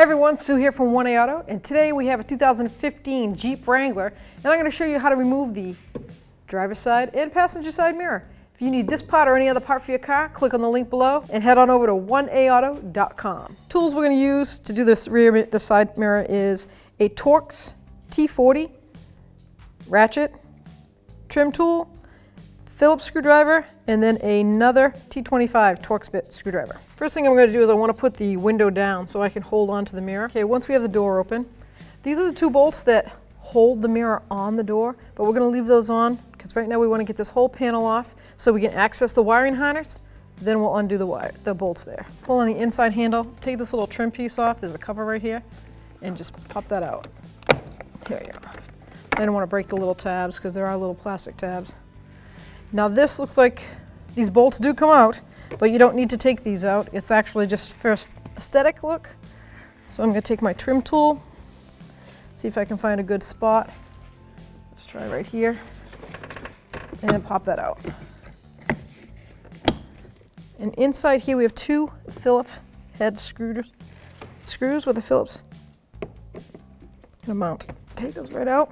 everyone, Sue here from 1A Auto, and today we have a 2015 Jeep Wrangler, and I'm going to show you how to remove the driver's side and passenger side mirror. If you need this part or any other part for your car, click on the link below and head on over to 1aauto.com. Tools we're going to use to do this the side mirror is a Torx T40 ratchet, trim tool, Phillips screwdriver, and then another T25 Torx bit screwdriver. First thing I'm going to do is I want to put the window down so I can hold on to the mirror. Okay, once we have the door open, these are the two bolts that hold the mirror on the door, but we're going to leave those on because right now we want to get this whole panel off so we can access the wiring harness. Then we'll undo the bolts there. Pull on the inside handle, take this little trim piece off, there's a cover right here, and just pop that out. Here you go. I didn't want to break the little tabs because there are little plastic tabs. Now this looks like these bolts do come out, but you don't need to take these out. It's actually just for aesthetic look. So I'm going to take my trim tool, see if I can find a good spot. Let's try right here, and then pop that out. And inside here we have two Phillips head screws with a Phillips mount. Take those right out.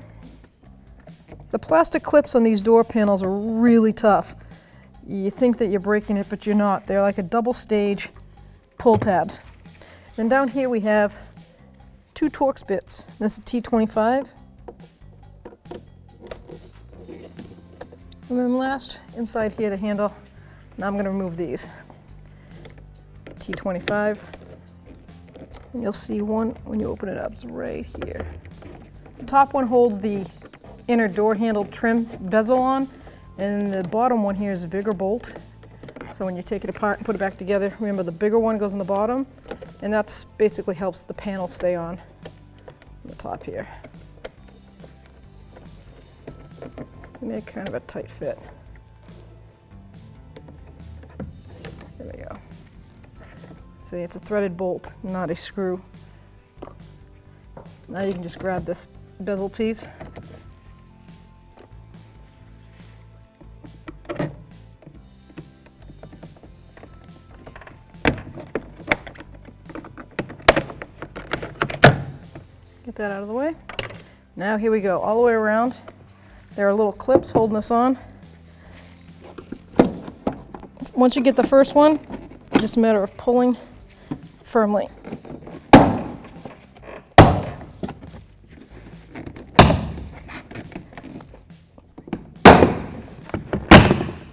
The plastic clips on these door panels are really tough. You think that you're breaking it, but you're not. They're like a double stage pull tabs. Then down here we have two Torx bits. This is T25. And then last, inside here, the handle. Now I'm going to remove these. T25. And you'll see one when you open it up. It's right here. The top one holds the inner door handle trim bezel on, and the bottom one here is a bigger bolt. So when you take it apart and put it back together, remember the bigger one goes on the bottom, and that's basically helps the panel stay on the top here. Make kind of a tight fit. There we go. See, it's a threaded bolt, not a screw. Now you can just grab this bezel piece. Get that out of the way. Now here we go, all the way around. There are little clips holding this on. Once you get the first one, it's just a matter of pulling firmly.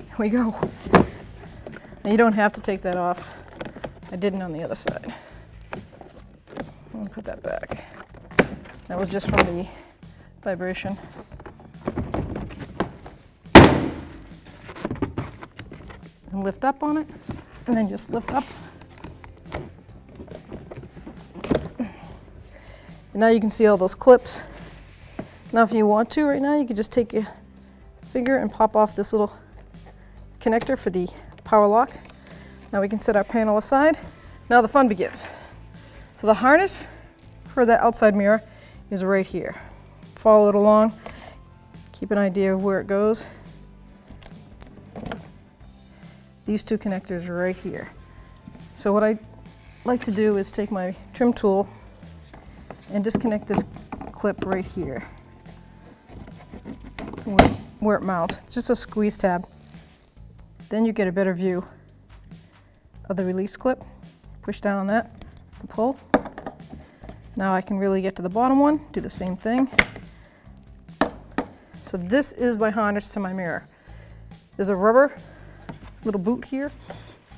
Here we go. Now you don't have to take that off. I didn't on the other side. I'm going to put that back. That was just from the vibration. And lift up on it, and then just lift up. And now you can see all those clips. Now if you want to right now, you can just take your finger and pop off this little connector for the power lock. Now we can set our panel aside. Now the fun begins. So the harness for the outside mirror is right here. Follow it along, keep an idea of where it goes. These two connectors are right here. So what I like to do is take my trim tool and disconnect this clip right here where it mounts. It's just a squeeze tab. Then you get a better view of the release clip. Push down on that and pull. Now I can really get to the bottom one, do the same thing. So this is my harness to my mirror. There's a rubber little boot here,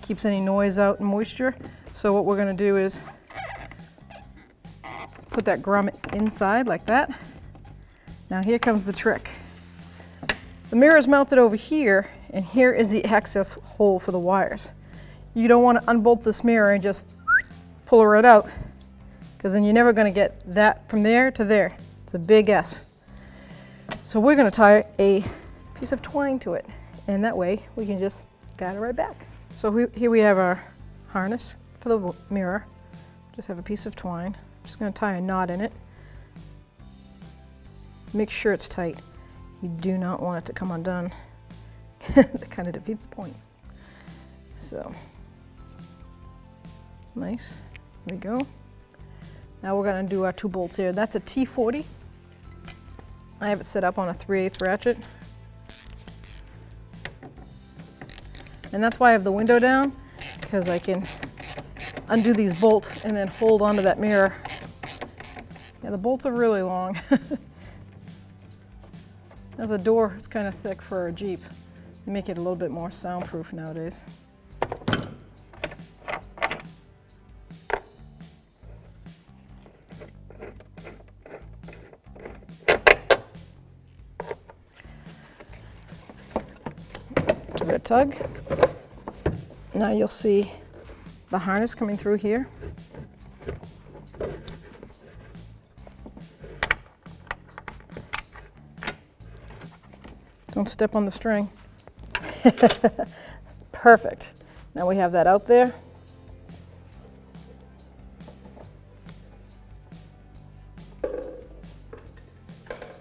keeps any noise out and moisture. So what we're going to do is put that grommet inside like that. Now here comes the trick. The mirror is mounted over here, and here is the access hole for the wires. You don't want to unbolt this mirror and just pull it right out, because then you're never going to get that from there to there. It's a big S. So we're going to tie a piece of twine to it, and that way we can just guide it right back. So here we have our harness for the mirror. Just have a piece of twine. Just going to tie a knot in it. Make sure it's tight. You do not want it to come undone. That kind of defeats the point. So, nice. There we go. Now we're going to do our 2 bolts here. That's a T40. I have it set up on a 3/8 ratchet. And that's why I have the window down, because I can undo these bolts and then hold onto that mirror. Yeah, the bolts are really long. As a door, it's kind of thick for a Jeep. They make it a little bit more soundproof nowadays. Give it a tug. Now you'll see the harness coming through here. Don't step on the string. Perfect. Now we have that out there.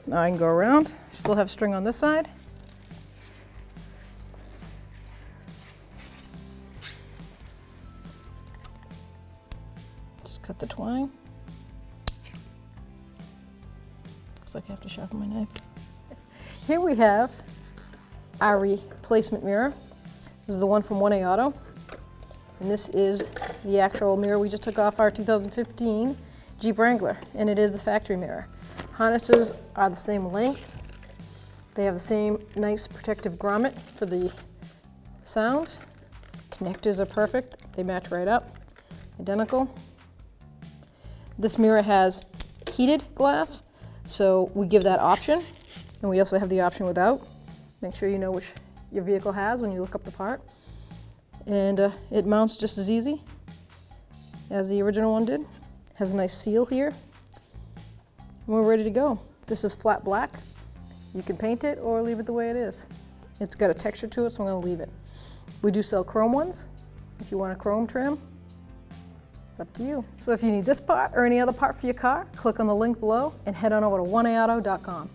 Now I can go around. Still have string on this side. Just cut the twine. Looks like I have to sharpen my knife. Here we have our replacement mirror. This is the one from 1A Auto. And this is the actual mirror we just took off our 2015 Jeep Wrangler, and it is the factory mirror. Harnesses are the same length. They have the same nice protective grommet for the sound. Connectors are perfect. They match right up. Identical. This mirror has heated glass, so we give that option. And we also have the option without. Make sure you know which your vehicle has when you look up the part. And it mounts just as easy as the original one did. Has a nice seal here. And we're ready to go. This is flat black. You can paint it or leave it the way it is. It's got a texture to it, so I'm going to leave it. We do sell chrome ones. If you want a chrome trim, it's up to you. So if you need this part or any other part for your car, click on the link below and head on over to 1aauto.com.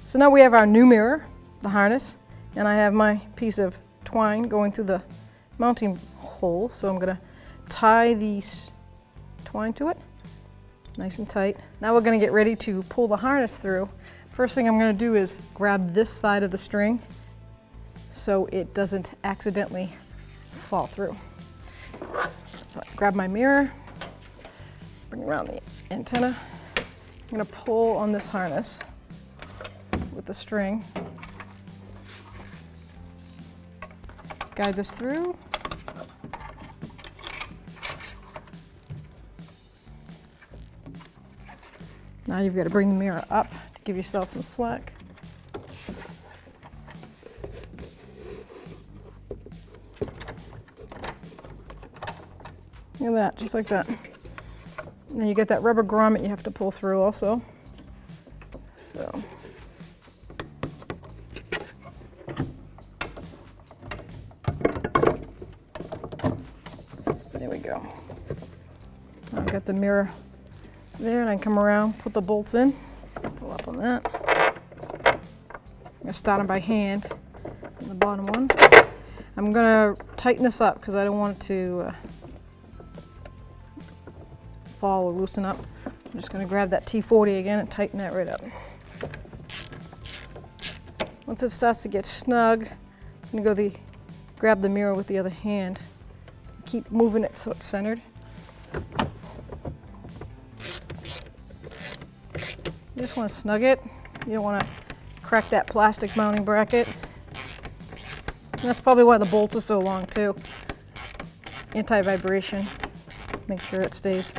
So now we have our new mirror, the harness, and I have my piece of twine going through the mounting hole. So I'm going to tie these twine to it, nice and tight. Now we're going to get ready to pull the harness through. First thing I'm going to do is grab this side of the string so it doesn't accidentally fall through. So I grab my mirror, bring around the antenna. I'm going to pull on this harness with the string. Guide this through. Now you've got to bring the mirror up to give yourself some slack. Look at that, just like that. And then you get that rubber grommet you have to pull through also. So. There we go. I've got the mirror there, and I can come around, put the bolts in, pull up on that. I'm going to start them by hand on the bottom one. I'm going to tighten this up because I don't want it to fall or loosen up. I'm just going to grab that T40 again and tighten that right up. Once it starts to get snug, I'm going to grab the mirror with the other hand. Keep moving it so it's centered. You just want to snug it. You don't want to crack that plastic mounting bracket. And that's probably why the bolts are so long too. Anti-vibration. Make sure it stays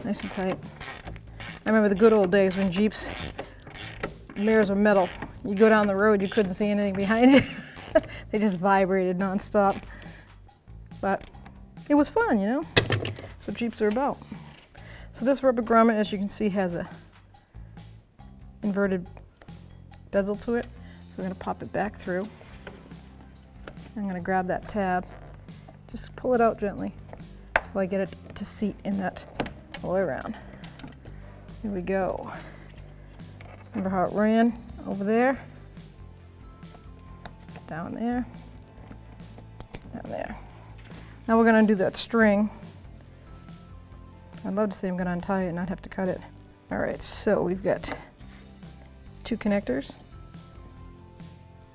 nice and tight. I remember the good old days when Jeeps mirrors were metal. You go down the road, you couldn't see anything behind you. They just vibrated nonstop. But it was fun, you know? That's what Jeeps are about. So this rubber grommet, as you can see, has a inverted bezel to it. So we're going to pop it back through. I'm going to grab that tab. Just pull it out gently until I get it to seat in that all the way around. Here we go. Remember how it ran over there? Down there. Down there. Now we're going to do that string. I'd love to say I'm going to untie it and not have to cut it. All right, so we've got 2 connectors.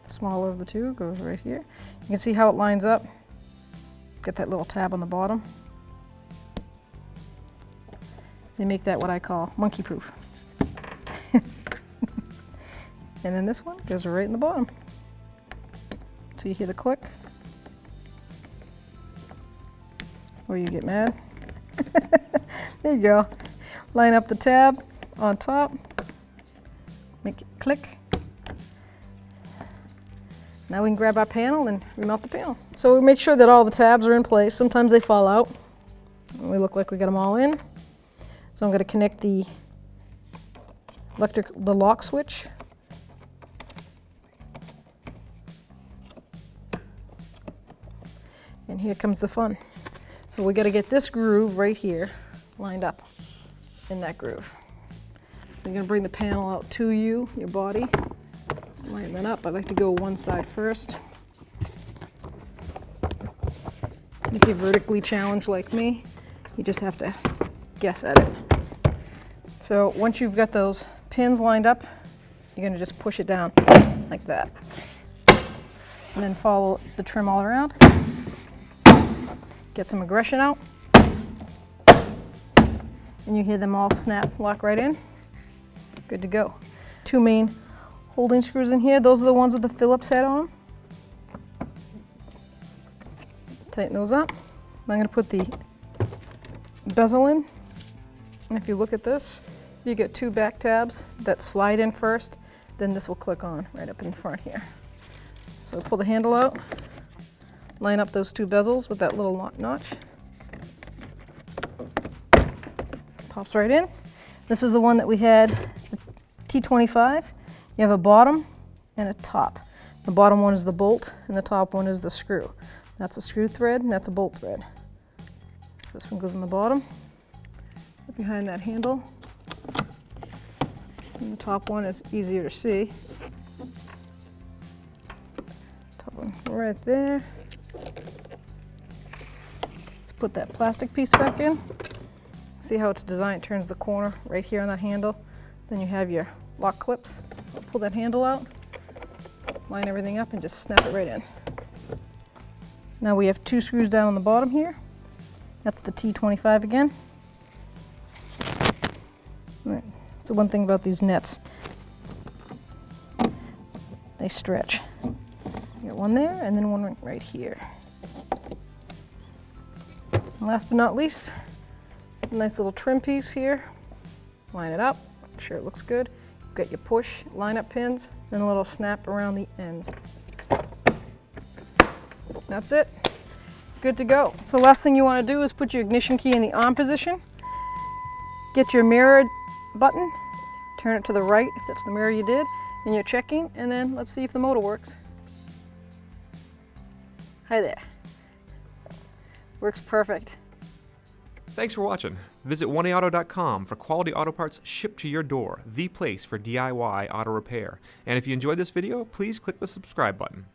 The smaller of the 2 goes right here. You can see how it lines up. Got that little tab on the bottom. They make that what I call monkey proof. And then this one goes right in the bottom. So you hear the click, or you get mad. There you go. Line up the tab on top, make it click. Now we can grab our panel and remount the panel. So we make sure that all the tabs are in place. Sometimes they fall out, and we look like we got them all in. So I'm going to connect the lock switch. And here comes the fun. So we got to get this groove right here lined up in that groove. So you're going to bring the panel out to you, your body, line that up. I like to go one side first. And if you're vertically challenged like me, you just have to guess at it. So once you've got those pins lined up, you're going to just push it down like that. And then follow the trim all around. Get some aggression out. And you hear them all snap, lock right in. Good to go. 2 main holding screws in here. Those are the ones with the Phillips head on them. Tighten those up. I'm going to put the bezel in. And if you look at this, you get 2 back tabs that slide in first, then this will click on right up in front here. So pull the handle out, line up those 2 bezels with that little notch. Pops right in. This is the one that we had, it's a T25. You have a bottom and a top. The bottom one is the bolt and the top one is the screw. That's a screw thread and that's a bolt thread. This one goes in the bottom, behind that handle. And the top one is easier to see. Top one right there. Let's put that plastic piece back in. See how it's designed, it turns the corner right here on that handle. Then you have your lock clips. So pull that handle out, line everything up and just snap it right in. Now we have 2 screws down on the bottom here. That's the T25 again. So one thing about these nets, they stretch. You got one there and then one right here. And last but not least, a nice little trim piece here. Line it up, make sure it looks good. You've got your push line-up pins, then a little snap around the ends. That's it. Good to go. So last thing you want to do is put your ignition key in the on position. Get your mirror button, turn it to the right if that's the mirror you did, and you're checking, and then let's see if the motor works. Hi there. Works perfect. Thanks for watching. Visit 1AAuto.com for quality auto parts shipped to your door, the place for DIY auto repair. And if you enjoyed this video, please click the subscribe button.